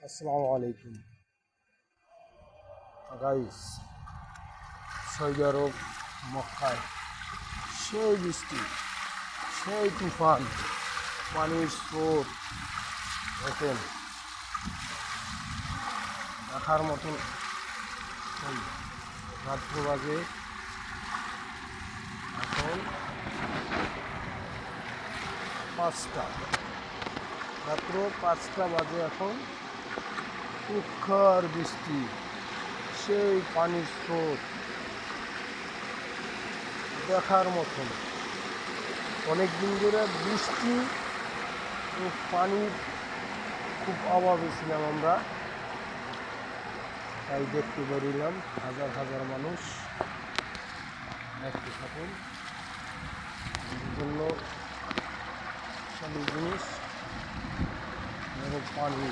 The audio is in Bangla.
আসসালামু আলাইকুম গাইস। সৌদি আরব মক্কায় সেই বৃষ্টি, সেই তুফান, পানির স্রোত দেখেন, দেখার মতন। এই রাত্র বাজে এখন 5টা, রাত্র 5টা বাজে এখন। তুষার বৃষ্টি, সেই পানির স্রোত দেখার মতন। অনেক দিন ধরে বৃষ্টি ও পানির খুব অভাবে ছিলাম আমরা, তাই দেখতে বেরিলাম। হাজার হাজার মানুষ দেখতে থাকুন। বিভিন্ন জিনিস এবং পানি